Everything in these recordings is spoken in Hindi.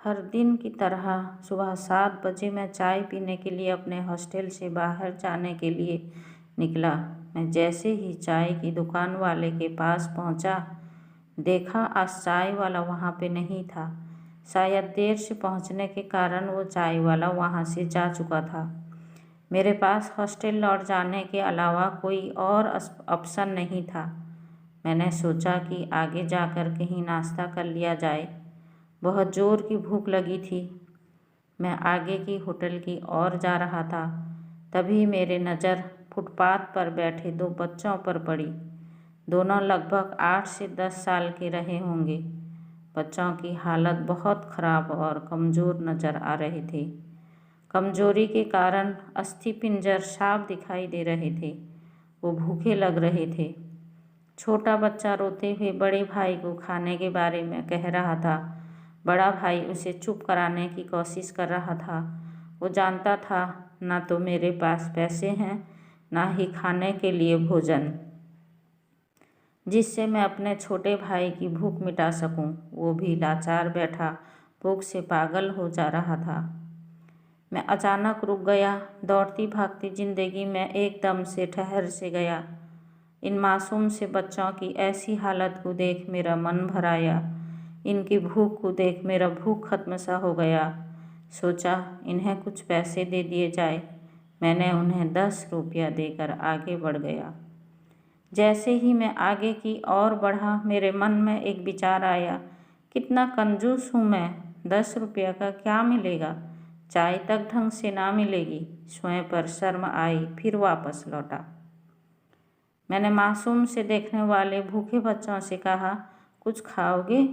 हर दिन की तरह सुबह 7 बजे मैं चाय पीने के लिए अपने हॉस्टल से बाहर जाने के लिए निकला। मैं जैसे ही चाय की दुकान वाले के पास पहुंचा, देखा आज चाय वाला वहां पे नहीं था। शायद देर से पहुंचने के कारण वो चाय वाला वहां से जा चुका था। मेरे पास हॉस्टल लौट जाने के अलावा कोई और ऑप्शन नहीं था। मैंने सोचा कि आगे जाकर कहीं नाश्ता कर लिया जाए। बहुत ज़ोर की भूख लगी थी। मैं आगे की होटल की ओर जा रहा था, तभी मेरी नज़र फुटपाथ पर बैठे 2 बच्चों पर पड़ी। दोनों लगभग 8 से 10 साल के रहे होंगे। बच्चों की हालत बहुत ख़राब और कमज़ोर नज़र आ रहे थे। कमज़ोरी के कारण अस्थिपिंजर साफ दिखाई दे रहे थे। वो भूखे लग रहे थे। छोटा बच्चा रोते हुए बड़े भाई को खाने के बारे में कह रहा था। बड़ा भाई उसे चुप कराने की कोशिश कर रहा था। वो जानता था ना तो मेरे पास पैसे हैं, ना ही खाने के लिए भोजन, जिससे मैं अपने छोटे भाई की भूख मिटा सकूं। वो भी लाचार बैठा भूख से पागल हो जा रहा था। मैं अचानक रुक गया। दौड़ती भागती जिंदगी में एकदम से ठहर से गया। इन मासूम से बच्चों की ऐसी हालत को देख मेरा मन भर आया। इनकी भूख को देख मेरा भूख खत्म सा हो गया। सोचा इन्हें कुछ पैसे दे दिए जाए। मैंने उन्हें 10 रुपया देकर आगे बढ़ गया। जैसे ही मैं आगे की ओर बढ़ा, मेरे मन में एक विचार आया, कितना कंजूस हूँ मैं। 10 रुपया का क्या मिलेगा, चाय तक ढंग से ना मिलेगी। स्वयं पर शर्म आई, फिर वापस लौटा। मैंने मासूम से देखने वाले भूखे बच्चों से कहा, कुछ खाओगे?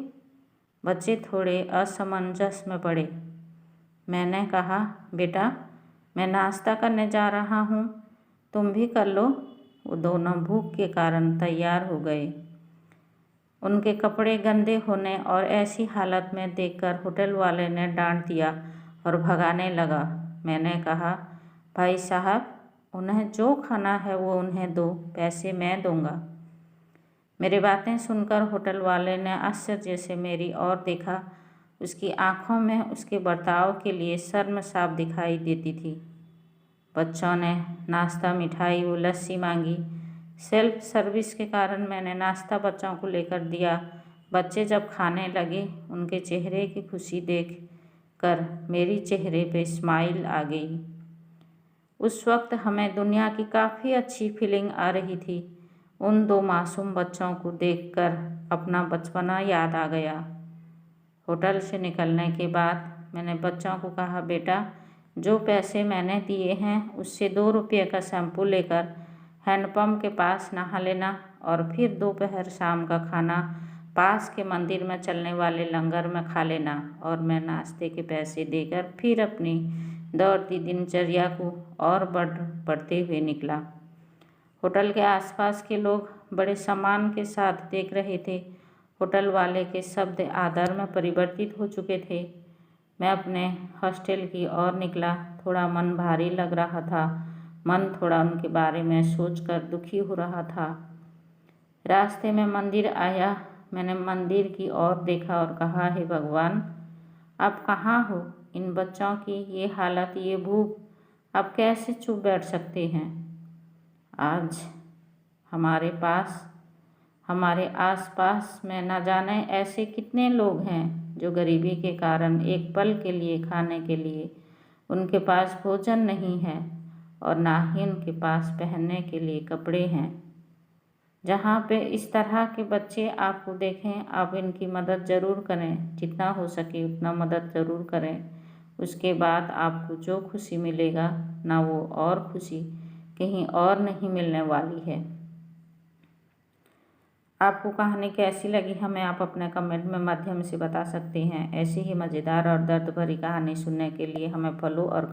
बच्चे थोड़े असमंजस में पड़े। मैंने कहा, बेटा मैं नाश्ता करने जा रहा हूँ, तुम भी कर लो। वो दोनों भूख के कारण तैयार हो गए। उनके कपड़े गंदे होने और ऐसी हालत में देखकर होटल वाले ने डांट दिया और भगाने लगा। मैंने कहा, भाई साहब उन्हें जो खाना है वो उन्हें दो, पैसे मैं दूंगा। मेरी बातें सुनकर होटल वाले ने आश्चर्य से मेरी ओर देखा। उसकी आंखों में उसके बर्ताव के लिए शर्म साफ दिखाई देती थी। बच्चों ने नाश्ता, मिठाई व लस्सी मांगी। सेल्फ सर्विस के कारण मैंने नाश्ता बच्चों को लेकर दिया। बच्चे जब खाने लगे, उनके चेहरे की खुशी देख कर मेरी चेहरे पे स्माइल आ गई। उस वक्त हमें दुनिया की काफ़ी अच्छी फीलिंग आ रही थी। उन 2 मासूम बच्चों को देखकर अपना बचपना याद आ गया। होटल से निकलने के बाद मैंने बच्चों को कहा, बेटा जो पैसे मैंने दिए हैं उससे 2 रुपये का शैम्पू लेकर हैंडपम्प के पास नहा लेना और फिर दोपहर शाम का खाना पास के मंदिर में चलने वाले लंगर में खा लेना। और मैं नाश्ते के पैसे देकर फिर अपनी दौड़ती दिनचर्या को और बढ़ते हुए निकला। होटल के आसपास के लोग बड़े सम्मान के साथ देख रहे थे। होटल वाले के शब्द आदर में परिवर्तित हो चुके थे। मैं अपने हॉस्टल की ओर निकला। थोड़ा मन भारी लग रहा था। मन थोड़ा उनके बारे में सोचकर दुखी हो रहा था। रास्ते में मंदिर आया। मैंने मंदिर की ओर देखा और कहा, हे भगवान आप कहाँ हो? इन बच्चों की ये हालत, ये भूख, आप कैसे चुप बैठ सकते हैं? आज हमारे आसपास में न जाने ऐसे कितने लोग हैं जो गरीबी के कारण एक पल के लिए खाने के लिए उनके पास भोजन नहीं है और ना ही उनके पास पहनने के लिए कपड़े हैं। जहाँ पे इस तरह के बच्चे आपको देखें, आप इनकी मदद ज़रूर करें। जितना हो सके उतना मदद ज़रूर करें। उसके बाद आपको जो खुशी मिलेगा ना, वो और खुशी कहीं और नहीं मिलने वाली है। आपको कहानी कैसी लगी हमें आप अपने कमेंट में माध्यम से बता सकते हैं। ऐसी ही मज़ेदार और दर्द भरी कहानी सुनने के लिए हमें फॉलो और